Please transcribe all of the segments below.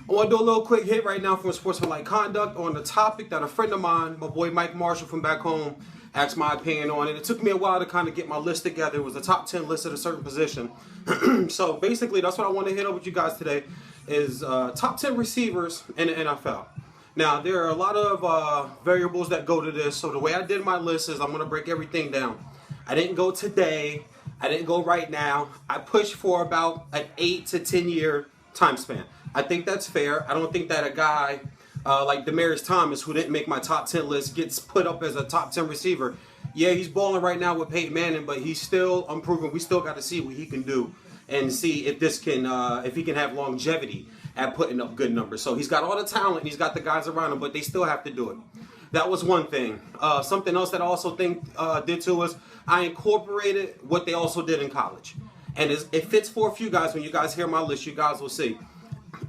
I want to do a little quick hit right now from Sportsmanlike Conduct on the topic that a friend of mine, my boy Mike Marshall from back home, asked my opinion on it. It took me a while to kind of get my list together. It was a top 10 list at a certain position. So basically, that's what I want to hit up with you guys today is top 10 receivers in the NFL. Now, there are a lot of variables that go to this. So the way I did my list is I'm going to break everything down. I didn't go today. I didn't go right now. I pushed for about an 8 to 10 year time span. I think that's fair. I don't think that a guy like Demaryius Thomas, who didn't make my top 10 list, gets put up as a top 10 receiver. Yeah, he's balling right now with Peyton Manning, but he's still unproven. We still got to see what he can do and see if this can, if he can have longevity at putting up good numbers. So he's got all the talent and he's got the guys around him, but they still have to do it. That was one thing. Something else that I also think did to us, I incorporated what they also did in college. And it fits for a few guys. When you guys hear my list, you guys will see.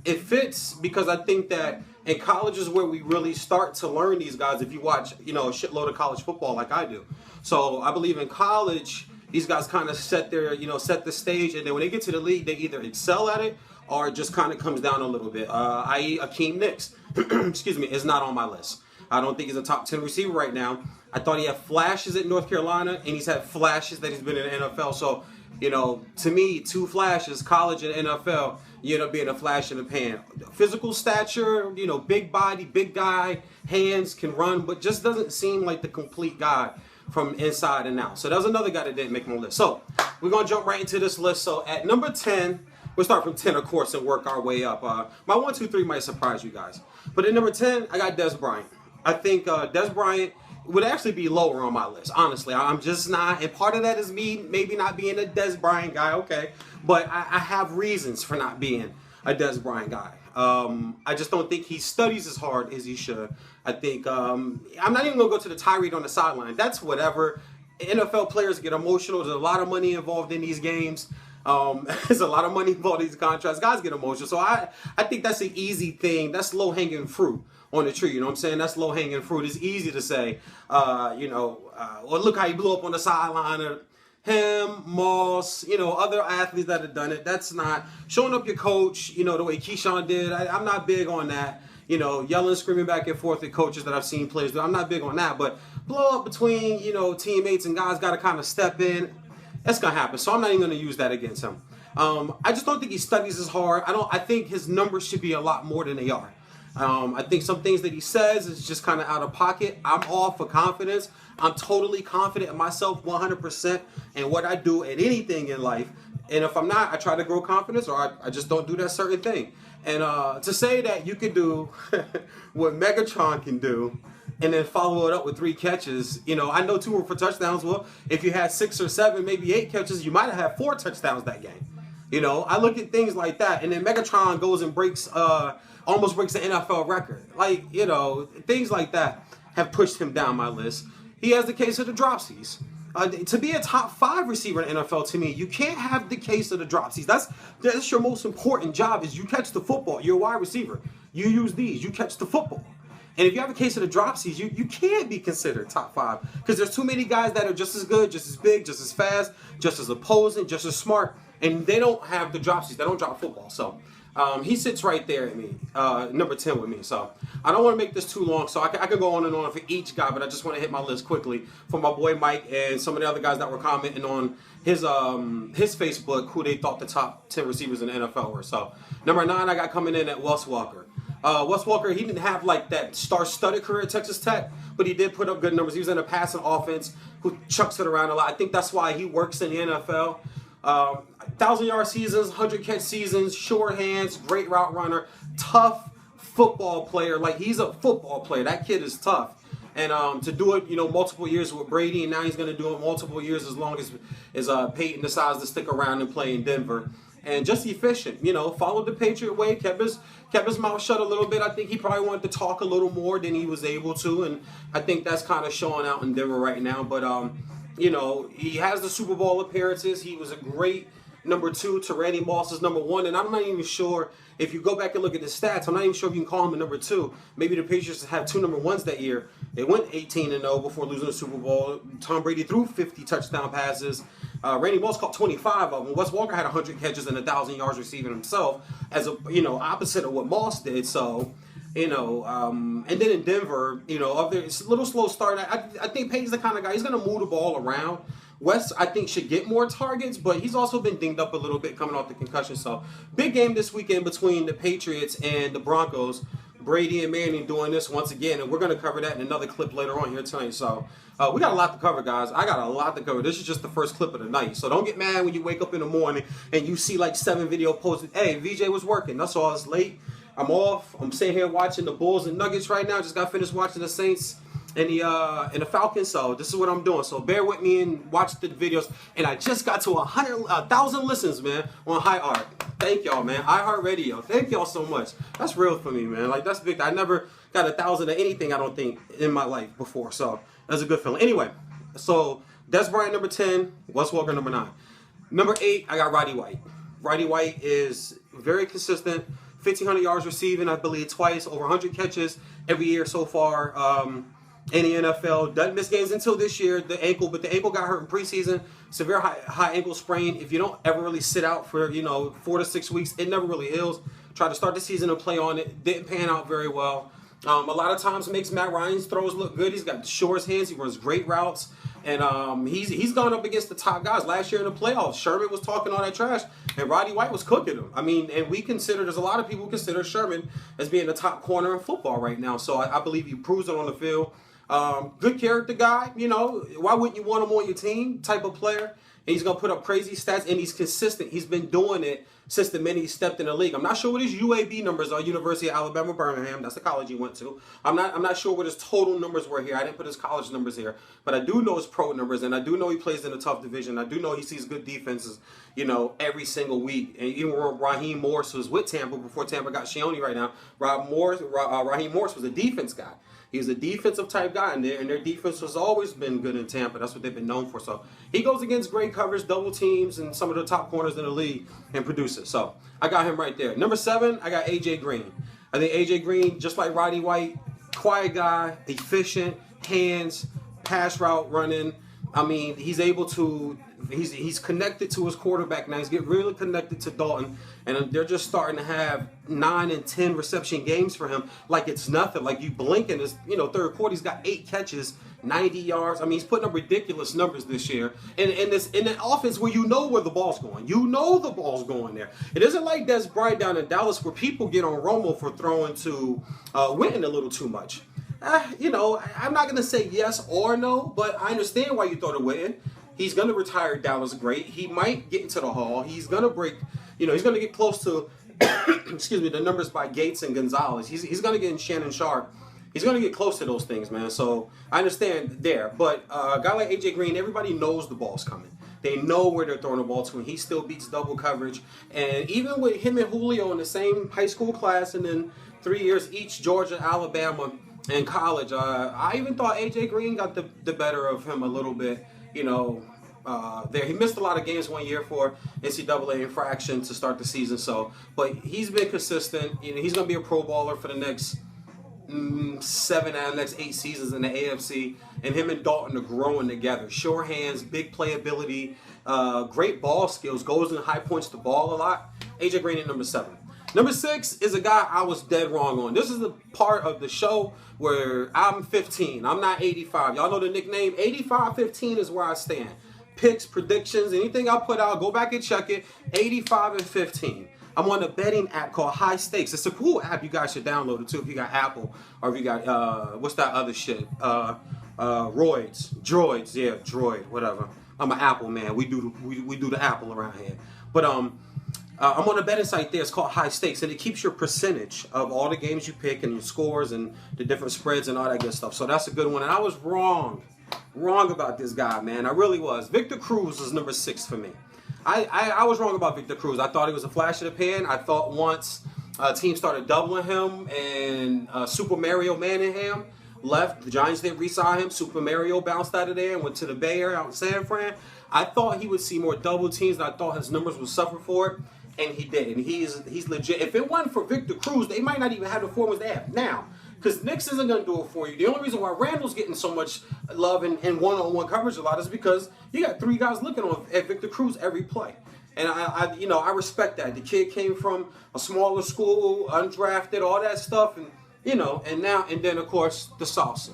It fits because I think that in college is where we really start to learn these guys if you watch, a shitload of college football like I do. So I believe in college, these guys kind of set the stage, and then when they get to the league, they either excel at it or it just kind of comes down a little bit. I.e. Akeem Nicks, excuse me, is not on my list. I don't think he's a top 10 receiver right now. I thought he had flashes at North Carolina, and he's had flashes that he's been in the NFL. So, to me, two flashes, college and NFL, you end up being a flash in the pan. Physical stature, big body, big guy, hands, can run, but just doesn't seem like the complete guy from inside and out. So that was another guy that didn't make my list. So we're going to jump right into this list. So at number 10, we'll start from 10, of course, and work our way up. My 1, 2, 3 might surprise you guys. But at number 10, I got Dez Bryant. I think Dez Bryant would actually be lower on my list, honestly. I'm just not, and part of that is me maybe not being a Dez Bryant guy, okay. But I have reasons for not being a Dez Bryant guy. I just don't think he studies as hard as he should. I think, I'm not even going to go to the tirade on the sideline. That's whatever. NFL players get emotional. There's a lot of money involved in these games. There's a lot of money involved in these contracts. Guys get emotional. So I think that's an easy thing. That's low-hanging fruit on the tree. You know what I'm saying? That's low-hanging fruit. It's easy to say, well, look how he blew up on the sideline. Or him, Moss, other athletes that have done it. That's not showing up your coach, the way Keyshawn did. I'm not big on that. Yelling, screaming back and forth at coaches that I've seen players do. I'm not big on that. But blow up between, teammates and guys got to kind of step in. That's going to happen. So I'm not even going to use that against him. I just don't think he studies as hard. I think his numbers should be a lot more than they are. I think some things that he says is just kind of out of pocket. I'm all for confidence. I'm totally confident in myself 100% in what I do at anything in life. And if I'm not, I try to grow confidence, or I just don't do that certain thing. And to say that you can do what Megatron can do and then follow it up with 3 catches, I know 2 were for touchdowns. Well, if you had 6 or 7, maybe 8 catches, you might have had 4 touchdowns that game. I look at things like that. And then Megatron goes and almost breaks the NFL record. Things like that have pushed him down my list. He has the case of the dropsies. To be a top 5 receiver in the NFL, to me, you can't have the case of the dropsies. That's your most important job, is you catch the football. You're a wide receiver. You use these. You catch the football. And if you have a case of the dropsies, you can't be considered top 5 because there's too many guys that are just as good, just as big, just as fast, just as opposing, just as smart, and they don't have the dropsies. They don't drop football. So he sits right there at me, number 10 with me. So I don't want to make this too long, so I can go on and on for each guy, but I just want to hit my list quickly for my boy Mike and some of the other guys that were commenting on his Facebook who they thought the top 10 receivers in the NFL were. So number 9, I got coming in at Wes Walker. Wes Walker, he didn't have like that star-studded career at Texas Tech, but he did put up good numbers. He was in a passing offense who chucks it around a lot. I think that's why he works in the NFL. 1,000-yard seasons, 100-catch seasons, short hands, great route runner, tough football player. Like, he's a football player. That kid is tough. And to do it, multiple years with Brady, and now he's going to do it multiple years as long as Peyton decides to stick around and play in Denver. And just efficient, followed the Patriot way, kept his mouth shut a little bit. I think he probably wanted to talk a little more than he was able to, and I think that's kind of showing out in Denver right now. But he has the Super Bowl appearances. He was a great number 2 to Randy Moss's number 1, and I'm not even sure if you go back and look at the stats. I'm not even sure if you can call him a number 2. Maybe the Patriots have 2 number 1s that year. They went 18-0 before losing the Super Bowl. Tom Brady threw 50 touchdown passes. Randy Moss caught 25 of them. Wes Walker had 100 catches and 1,000 yards receiving himself, as a opposite of what Moss did. So. And then in Denver, it's a little slow start. I think Payton's the kind of guy, he's going to move the ball around. West, I think, should get more targets, but he's also been dinged up a little bit coming off the concussion. So, big game this weekend between the Patriots and the Broncos. Brady and Manning doing this once again, and we're going to cover that in another clip later on here tonight. So, we got a lot to cover, guys. I got a lot to cover. This is just the first clip of the night. So, don't get mad when you wake up in the morning and you see like 7 video posted. Hey, VJ was working. That's all. It's late. I'm off. I'm sitting here watching the Bulls and Nuggets right now. Just got finished watching the Saints and the Falcons. So this is what I'm doing. So bear with me and watch the videos. And I just got to 1,000 listens, man, on High Art. Thank y'all, man. iHeartRadio. Thank y'all so much. That's real for me, man. Like, that's big. I never got 1,000 of anything, I don't think, in my life before. So that's a good feeling. Anyway, so Des Bryant number 10, Wes Walker number 9. Number 8, I got Roddy White. Roddy White is very consistent. 1,500 yards receiving, I believe, twice, over 100 catches every year so far in the NFL. Doesn't miss games until this year, the ankle, but the ankle got hurt in preseason. Severe high ankle sprain. If you don't ever really sit out for 4 to 6 weeks, it never really heals. Tried to start the season and play on it. Didn't pan out very well. A lot of times makes Matt Ryan's throws look good. He's got the shortest hands. He runs great routes. And he's gone up against the top guys. Last year in the playoffs, Sherman was talking all that trash, and Roddy White was cooking him. I mean, and there's a lot of people who consider Sherman as being the top corner in football right now. So I believe he proves it on the field. Good character guy, why wouldn't you want him on your team type of player? And he's going to put up crazy stats, and he's consistent. He's been doing it since the minute he stepped in the league. I'm not sure what his UAB numbers are, University of Alabama, Birmingham. That's the college he went to. I'm not sure what his total numbers were here. I didn't put his college numbers here. But I do know his pro numbers, and I do know he plays in a tough division. I do know he sees good defenses, every single week. And even when Raheem Morris was with Tampa before Tampa got Shione right now, Raheem Morris was a defense guy. He was a defensive type guy, and their defense has always been good in Tampa. That's what they've been known for. So he goes against great coverage, double teams, and some of the top corners in the league and produces. So I got him right there. Number 7, I got A.J. Green. I think A.J. Green, just like Roddy White, quiet guy, efficient, hands, pass route running. I mean, he's able to. He's connected to his quarterback now. He's getting really connected to Dalton, and they're just starting to have 9 and 10 reception games for him like it's nothing. Like you blink in his third quarter, he's got 8 catches, 90 yards. I mean, he's putting up ridiculous numbers this year. And in an offense where where the ball's going. The ball's going there. It isn't like Des Bryant down in Dallas where people get on Romo for throwing to Witten a little too much. I'm not going to say yes or no, but I understand why you throw to Witten. He's going to retire Dallas great. He might get into the Hall. He's going to break, he's going to get close to, the numbers by Gates and Gonzalez. He's going to get in Shannon Sharp. He's going to get close to those things, man. So I understand there. But a guy like A.J. Green, everybody knows the ball's coming. They know where they're throwing the ball to, and he still beats double coverage. And even with him and Julio in the same high school class and then 3 years each, Georgia, Alabama, and college, I even thought A.J. Green got the better of him a little bit. There he missed a lot of games 1 year for NCAA infraction to start the season. But he's been consistent. He's going to be a Pro Bowler for the next 7 out of the next 8 seasons in the AFC. And him and Dalton are growing together. Sure hands, big playability, great ball skills, goes in high points the ball a lot. AJ Green at number 7. Number 6 is a guy I was dead wrong on. This is the part of the show where I'm 15. I'm not 85. Y'all know the nickname? 85-15 is where I stand. Picks, predictions, anything I put out, go back and check it. 85-15. I'm on a betting app called High Stakes. It's a cool app. You guys should download it too if you got Apple or if you got, what's that other shit? Droids. Yeah, Droid, whatever. I'm an Apple man. We do the Apple around here. But I'm on a betting site there. It's called High Stakes, and it keeps your percentage of all the games you pick and your scores and the different spreads and all that good stuff. So that's a good one. And I was wrong about this guy, man. I really was. Victor Cruz is number 6 for me. I was wrong about Victor Cruz. I thought he was a flash in the pan. I thought once teams started doubling him and Super Mario Manningham left, the Giants didn't re-sign him. Super Mario bounced out of there and went to the Bay Area out in San Fran. I thought he would see more double teams, and I thought his numbers would suffer for it. And he did, and he's legit. If it wasn't for Victor Cruz, they might not even have the forwards they have now. Because Knicks isn't going to do it for you. The only reason why Randall's getting so much love and one-on-one coverage a lot is because you got 3 guys looking at Victor Cruz every play. And I respect that. The kid came from a smaller school, undrafted, all that stuff, and then of course the salsa.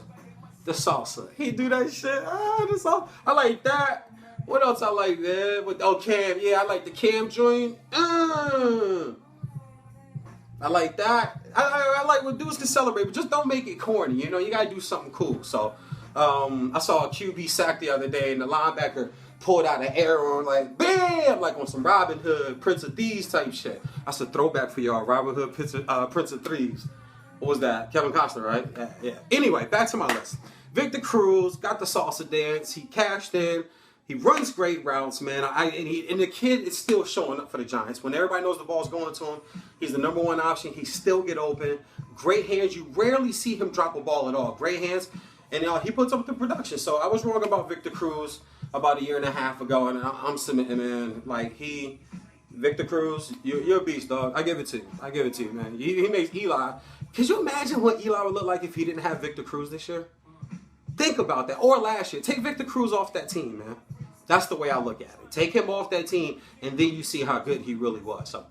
The salsa. He do that shit. The salsa. I like that. What else I like there? Cam. Yeah, I like the Cam joint. I like that. I like when dudes can celebrate, but just don't make it corny. You gotta do something cool. So I saw a QB sack the other day, and the linebacker pulled out an arrow and like bam, like on some Robin Hood, Prince of Thieves type shit. That's a throwback for y'all. Robin Hood, Prince of Thieves. What was that? Kevin Costner, right? Yeah. Anyway, back to my list. Victor Cruz got the salsa dance. He cashed in. He runs great routes, man. And the kid is still showing up for the Giants. When everybody knows the ball's going to him, he's the number 1 option. He still get open. Great hands. You rarely see him drop a ball at all. Great hands. And he puts up the production. So I was wrong about Victor Cruz about 1.5 years ago. And I'm submitting, man. Like, Victor Cruz, you're a beast, dog. I give it to you, man. He makes Eli. Could you imagine what Eli would look like if he didn't have Victor Cruz this year? Think about that. Or last year. Take Victor Cruz off that team, man. That's the way I look at it. Take him off that team, and then you see how good he really was. So,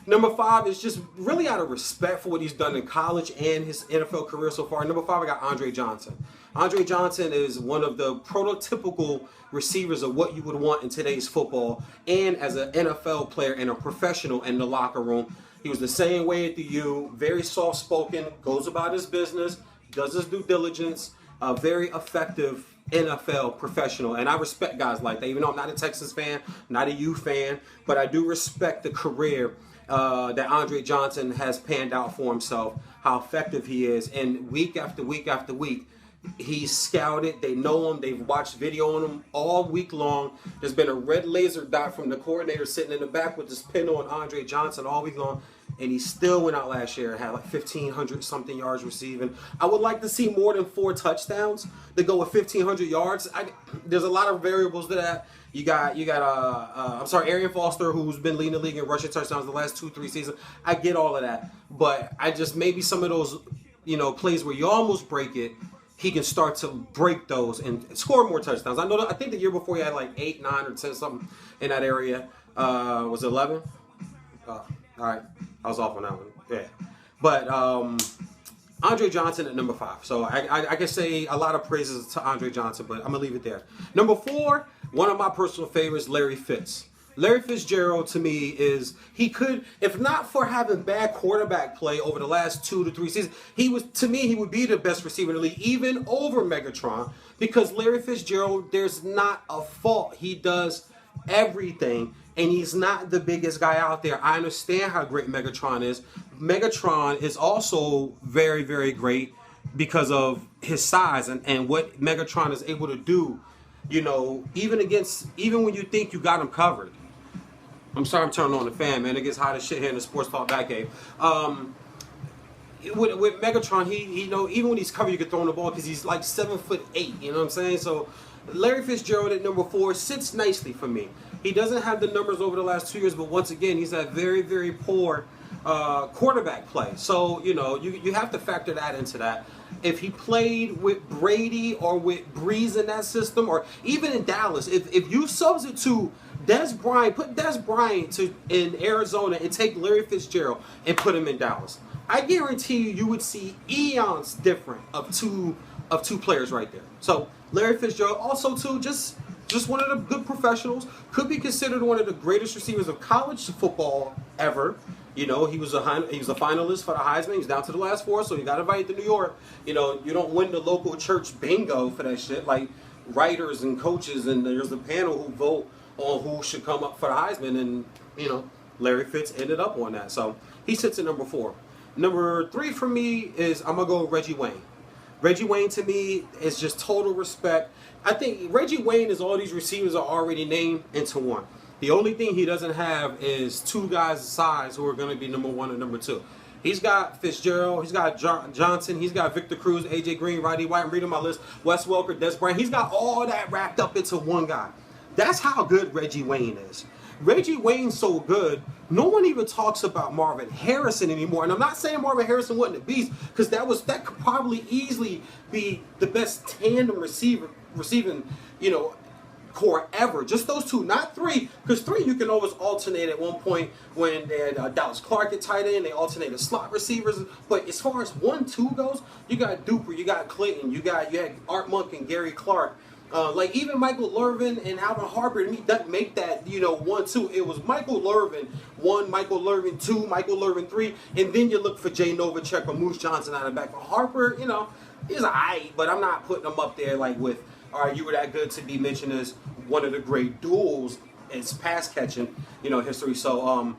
number 5 is just really out of respect for what he's done in college and his NFL career so far. Number 5, I got Andre Johnson. Andre Johnson is one of the prototypical receivers of what you would want in today's football, and as an NFL player and a professional in the locker room. He was the same way at the U, very soft-spoken, goes about his business, does his due diligence, a very effective NFL professional. And I respect guys like that, even though I'm not a Texas fan, not a U fan, but I do respect the career that Andre Johnson has panned out for himself, how effective he is. And week after week after week, he's scouted. They know him. They've watched video on him all week long. There's been a red laser dot from the coordinator sitting in the back with this pin on Andre Johnson all week long. And he still went out last year and had like 1,500 something yards receiving. I would like to see more than 4 touchdowns to go with 1,500 yards. There's a lot of variables to that. You got Arian Foster, who's been leading the league in rushing touchdowns the last 2-3 seasons. I get all of that, but I just maybe some of those, plays where you almost break it, he can start to break those and score more touchdowns. I think the year before he had like 8, 9, or 10 something in that area. Was it 11? All right, I was off on that one. Yeah, but Andre Johnson at number 5. So I can say a lot of praises to Andre Johnson, but I'm gonna leave it there. Number 4, one of my personal favorites, Larry Fitz. Larry Fitzgerald to me is, he could, if not for having bad quarterback play over the last 2 to 3 seasons, he would be the best receiver in the league, even over Megatron, because Larry Fitzgerald, there's not a fault. He does everything. And he's not the biggest guy out there. I understand how great Megatron is. Megatron is also very, very great because of his size and what Megatron is able to do. Even when you think you got him covered. I'm sorry, I'm turning on the fan, man. It gets hot as shit here in the Sports Talk Batcave. With Megatron, he even when he's covered, you can throw him the ball because he's like 7'8". You know what I'm saying? So Larry Fitzgerald at number 4 sits nicely for me. He doesn't have the numbers over the last 2 years, but once again, he's had very, very poor quarterback play. So, you have to factor that into that. If he played with Brady or with Breeze in that system, or even in Dallas, if you substitute Des Bryant, put Des Bryant in Arizona and take Larry Fitzgerald and put him in Dallas, I guarantee you would see eons different of two players right there. So Larry Fitzgerald also too, just one of the good professionals, could be considered one of the greatest receivers of college football ever. He was a finalist for the Heisman. He's down to the last 4, so you got invited to New York. You don't win the local church bingo for that shit. Like writers and coaches, and there's a panel who vote on who should come up for the Heisman, and Larry Fitz ended up on that. So he sits at number 4. Number 3 for me is, I'm gonna go with Reggie Wayne. Reggie Wayne to me is just total respect. I think Reggie Wayne is all these receivers are already named into one. The only thing he doesn't have is 2 guys of size who are going to be number 1 and number 2. He's got Fitzgerald, he's got Johnson, he's got Victor Cruz, AJ Green, Roddy White, I'm reading my list, Wes Welker, Des Bryant. He's got all that wrapped up into one guy. That's how good Reggie Wayne is. Reggie Wayne's so good, no one even talks about Marvin Harrison anymore. And I'm not saying Marvin Harrison wasn't a beast, because that could probably easily be the best tandem receiving, you know, core ever. Just those two, not three, because three you can always alternate. At one point when they had Dallas Clark at tight end, they alternated slot receivers. But as far as 1-2 goes, you got Duper, you got Clinton, you had Art Monk and Gary Clark. Like even Michael Irvin and Alvin Harper that make that, you know, 1-2. It was Michael Irvin 1, Michael Irvin 2, Michael Irvin 3, and then you look for Jay Novacek or Moose Johnson out of the back. But Harper, you know, he's alright, but I'm not putting him up there like with, all right, you were that good to be mentioned as one of the great duels in pass catching, you know, history. So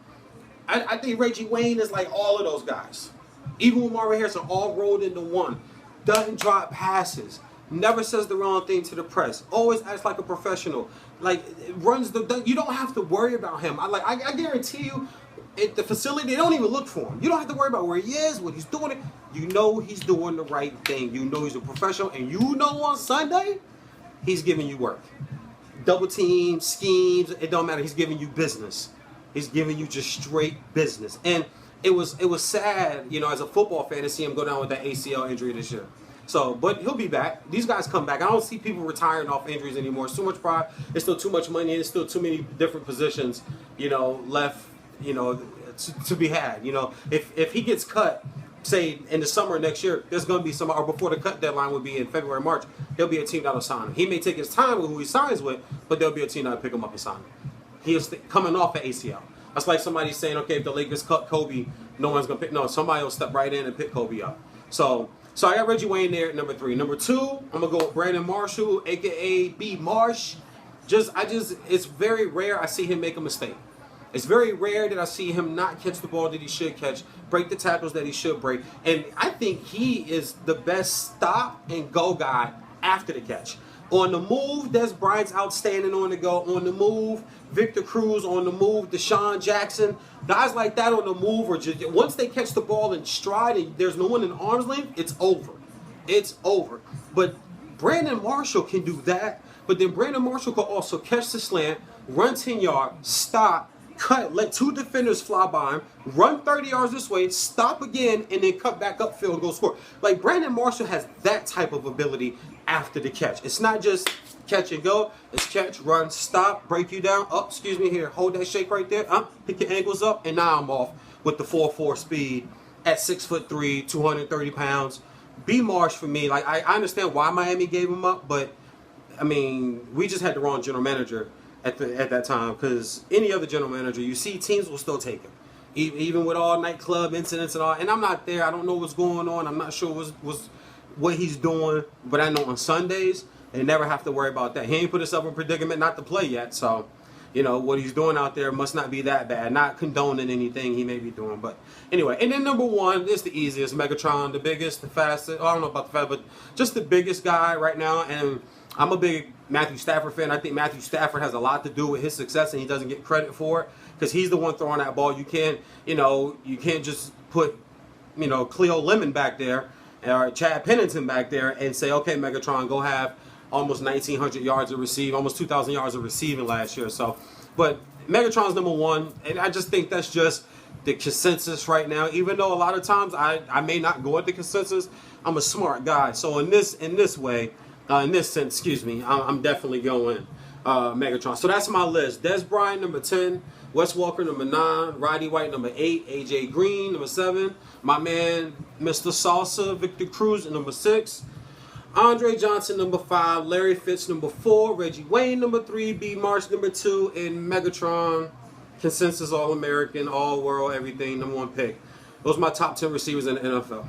I think Reggie Wayne is like all of those guys. Even with Marvin Harrison, all rolled into one. Doesn't drop passes. Never says the wrong thing to the press. Always acts like a professional. Like runs you don't have to worry about him. I guarantee you, at the facility, they don't even look for him. You don't have to worry about where he is, what he's doing. You know he's doing the right thing. You know he's a professional, and you know on Sunday, he's giving you work. Double team, schemes, it don't matter. He's giving you business. He's giving you just straight business. And it was sad, you know, as a football fan to see him go down with that ACL injury this year. So, but he'll be back. These guys come back. I don't see people retiring off injuries anymore. It's too much pride. It's still too much money. It's still too many different positions, you know, left, you know, to be had. You know, if he gets cut, say in the summer next year, there's going to be some, or before the cut deadline would be in February, March, there'll be a team that'll sign him. He may take his time with who he signs with, but there'll be a team that'll pick him up and sign him. He is coming off an ACL. That's like somebody saying, okay, if the Lakers cut Kobe, no one's going to pick. No, somebody will step right in and pick Kobe up. So I got Reggie Wayne there at number 3. Number 2, I'm going to go with Brandon Marshall, a.k.a. B. Marsh. It's very rare I see him make a mistake. It's very rare that I see him not catch the ball that he should catch, break the tackles that he should break. And I think he is the best stop and go guy after the catch. On the move, Des Bryant's outstanding on the go. On the move, Victor Cruz on the move, Deshaun Jackson. Guys like that on the move, or just, once they catch the ball in stride and there's no one in arm's length, it's over. It's over. But Brandon Marshall can do that. But then Brandon Marshall can also catch the slant, run 10 yards, stop, cut, let 2 defenders fly by him, run 30 yards this way, stop again, and then cut back upfield and go score. Like Brandon Marshall has that type of ability after the catch. It's not just catch and go. It's catch, run, stop, break you down. Oh, excuse me, here, hold that shake right there. Pick your ankles up, and now I'm off with the 4.4 speed at 6'3", 230 pounds. B. Marsh for me, like I understand why Miami gave him up, but I mean, we just had the wrong general manager at that time, because any other general manager, you see teams will still take him. Even with all nightclub incidents and all, and I'm not there, I don't know what's going on, I'm not sure what he's doing, but I know on Sundays, they never have to worry about that. He ain't put himself in a predicament not to play yet, so, you know, what he's doing out there must not be that bad. Not condoning anything he may be doing, but anyway. And then number 1 is the easiest, Megatron, the biggest, the fastest, I don't know about the fast, but just the biggest guy right now, and I'm a big Matthew Stafford fan. I think Matthew Stafford has a lot to do with his success, and he doesn't get credit for it because he's the one throwing that ball. You can't just put, you know, Cleo Lemon back there or Chad Pennington back there and say, okay, Megatron, go have almost 1,900 yards of receiving, almost 2,000 yards of receiving last year. So, but Megatron's number 1, and I just think that's just the consensus right now. Even though a lot of times I may not go with the consensus, I'm a smart guy. So in this way. In this sense, excuse me, I'm definitely going Megatron. So that's my list. Des Bryant, number 10. Wes Walker, number 9. Roddy White, number 8. A.J. Green, number 7. My man, Mr. Salsa, Victor Cruz, number 6. Andre Johnson, number 5. Larry Fitz, number 4. Reggie Wayne, number 3. B. Marsh, number 2. And Megatron, consensus All-American, All-World, everything, number 1 pick. Those are my top 10 receivers in the NFL.